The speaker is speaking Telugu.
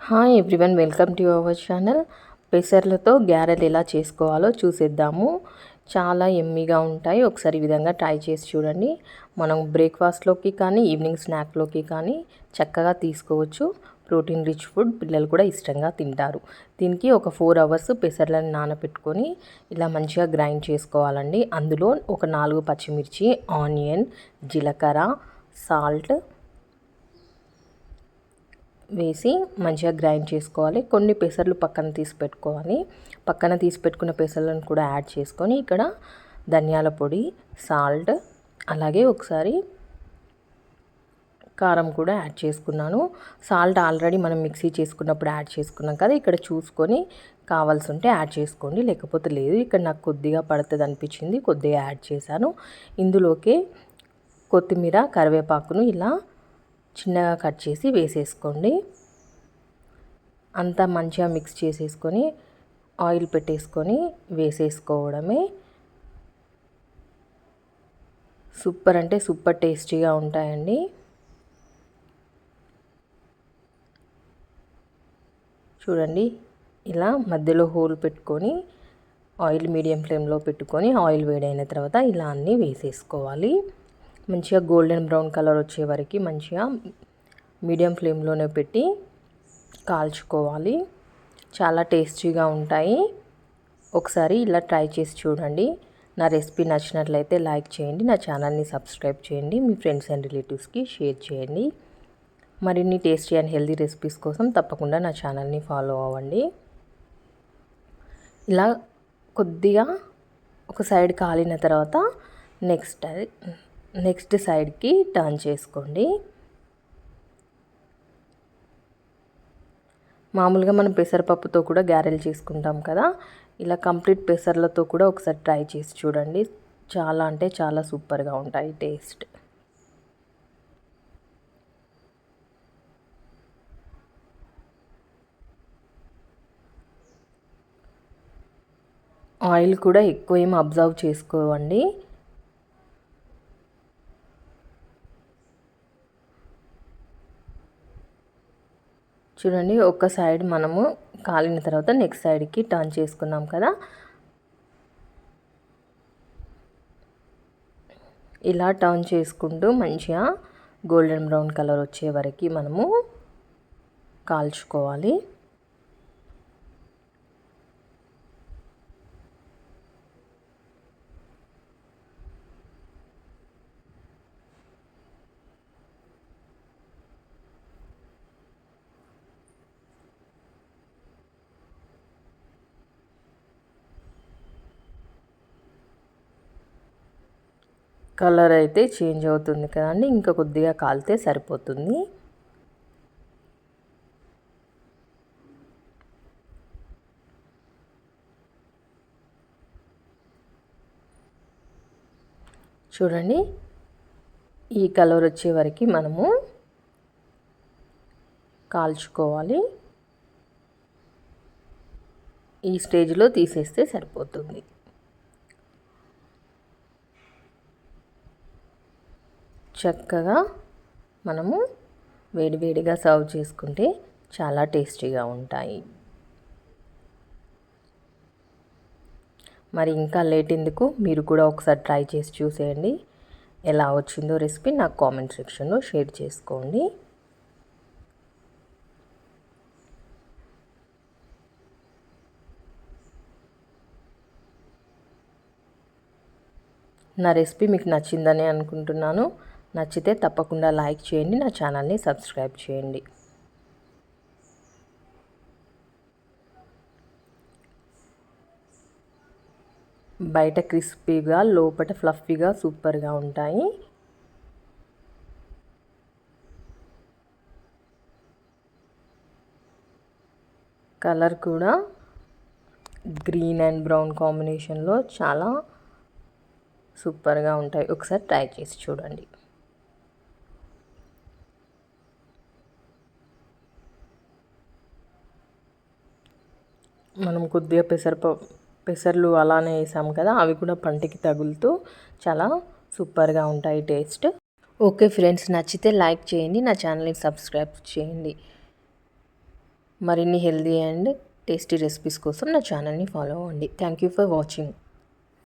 Hi everyone, welcome to our channel. పెసర్లతో గ్యారెలు ఎలా చేసుకోవాలో చూసేద్దాము. చాలా ఎమ్మీగా ఉంటాయి. ఒకసారి ఈ విధంగా ట్రై చేసి చూడండి. మనం బ్రేక్ఫాస్ట్లోకి కానీ ఈవినింగ్ స్నాక్లోకి కానీ చక్కగా తీసుకోవచ్చు. ప్రోటీన్ రిచ్ ఫుడ్, పిల్లలు కూడా ఇష్టంగా తింటారు. దీనికి ఒక 4 అవర్స్ పెసర్లను నానబెట్టుకొని ఇలా మంచిగా గ్రైండ్ చేసుకోవాలండి. అందులో ఒక 4 పచ్చిమిర్చి, ఆనియన్, జీలకర్ర, సాల్ట్ వేసి మంచిగా గ్రైండ్ చేసుకోవాలి. కొన్ని పెసర్లు పక్కన తీసి పెట్టుకోవాలి. పక్కన తీసి పెట్టుకున్న పెసర్లను కూడా యాడ్ చేసుకొని ఇక్కడ ధనియాల పొడి, సాల్ట్, అలాగే ఒకసారి కారం కూడా యాడ్ చేసుకున్నాను. సాల్ట్ ఆల్రెడీ మనం మిక్సీ చేసుకున్నప్పుడు యాడ్ చేసుకున్నాం కదా, ఇక్కడ చూసుకొని కావాల్సి ఉంటే యాడ్ చేసుకోండి, లేకపోతే లేదు. ఇక్కడ నాకు కొద్దిగా పడుతుంది అనిపించింది, కొద్దిగా యాడ్ చేశాను. ఇందులోకి కొత్తిమీర, కరివేపాకును ఇలా చిన్నగా కట్ చేసి వేసేసుకోండి. అంతా మంచిగా మిక్స్ చేసేసుకొని ఆయిల్ పెట్టేసుకొని వేసేసుకోవడమే. సూపర్ అంటే సూపర్ టేస్టీగా ఉంటాయండి. చూడండి, ఇలా మధ్యలో హోల్ పెట్టుకొని ఆయిల్ మీడియం ఫ్లేమ్లో పెట్టుకొని ఆయిల్ వేడైన తర్వాత ఇలా అన్నీ వేసేసుకోవాలి. మంచిగా గోల్డెన్ బ్రౌన్ కలర్ వచ్చే వరకు మంచిగా మీడియం ఫ్లేమ్లోనే పెట్టి కాల్చుకోవాలి. చాలా టేస్టీగా ఉంటాయి. ఒకసారి ఇలా ట్రై చేసి చూడండి. నా రెసిపీ నచ్చినట్లయితే లైక్ చేయండి, నా ఛానల్ని సబ్స్క్రైబ్ చేయండి, మీ ఫ్రెండ్స్ అండ్ రిలేటివ్స్కి షేర్ చేయండి. మరిన్ని టేస్టీ అండ్ హెల్తీ రెసిపీస్ కోసం తప్పకుండా నా ఛానల్ని ఫాలో అవ్వండి. ఇలా కొద్దిగా ఒక సైడ్ కాలిన తర్వాత నెక్స్ట్ సైడ్కి టర్న్ చేసుకోండి. మామూలుగా మనం పెసరపప్పుతో కూడా గారెలు చేసుకుంటాం కదా, ఇలా కంప్లీట్ పెసర్లతో కూడా ఒకసారి ట్రై చేసి చూడండి. చాలా అంటే చాలా సూపర్గా ఉంటాయి టేస్ట్. ఆయిల్ కూడా ఎక్కువ ఏం అబ్జర్వ్ చేసుకోవండి. చూడండి, ఒక సైడ్ మనము కాలిన తర్వాత నెక్స్ట్ సైడ్కి టర్న్ చేసుకున్నాం కదా, ఇలా టర్న్ చేసుకుంటూ మంచిగా గోల్డెన్ బ్రౌన్ కలర్ వచ్చే వరకు మనము కాల్చుకోవాలి. కలర్ అయితే చేంజ్ అవుతుంది కదండి, ఇంకా కొద్దిగా కాలితే సరిపోతుంది. చూడండి, ఈ కలర్ వచ్చే వరకు మనము కాల్చుకోవాలి. ఈ స్టేజ్లో తీసేస్తే సరిపోతుంది. చక్కగా మనము వేడివేడిగా సర్వ్ చేసుకుంటే చాలా టేస్టీగా ఉంటాయి. మరి ఇంకా లేట్ ఎందుకు, మీరు కూడా ఒకసారి ట్రై చేసి చూసేయండి. ఎలా వచ్చిందో రెసిపీ నాకు కామెంట్ సెక్షన్లో షేర్ చేసుకోండి. నా రెసిపీ మీకు నచ్చిందని అనుకుంటున్నాను. నచ్చితే తప్పకుండా లైక్ చేయండి, నా ఛానల్ని సబ్స్క్రైబ్ చేయండి. బయట క్రిస్పీగా, లోపల ఫ్లఫీగా సూపర్గా ఉంటాయి. కలర్ కూడా గ్రీన్ అండ్ బ్రౌన్ కాంబినేషన్లో చాలా సూపర్గా ఉంటాయి. ఒకసారి ట్రై చేసి చూడండి. మనం కొద్దిగా పెసర్లు అలానే వేసాం కదా, అవి కూడా పంటికి తగులుతూ చాలా సూపర్గా ఉంటాయి టేస్ట్. ఓకే ఫ్రెండ్స్, నచ్చితే లైక్ చేయండి, నా ఛానల్ని సబ్స్క్రైబ్ చేయండి. మరిన్ని హెల్దీ అండ్ టేస్టీ రెసిపీస్ కోసం నా ఛానల్ని ఫాలో అవ్వండి. Thank you for watching.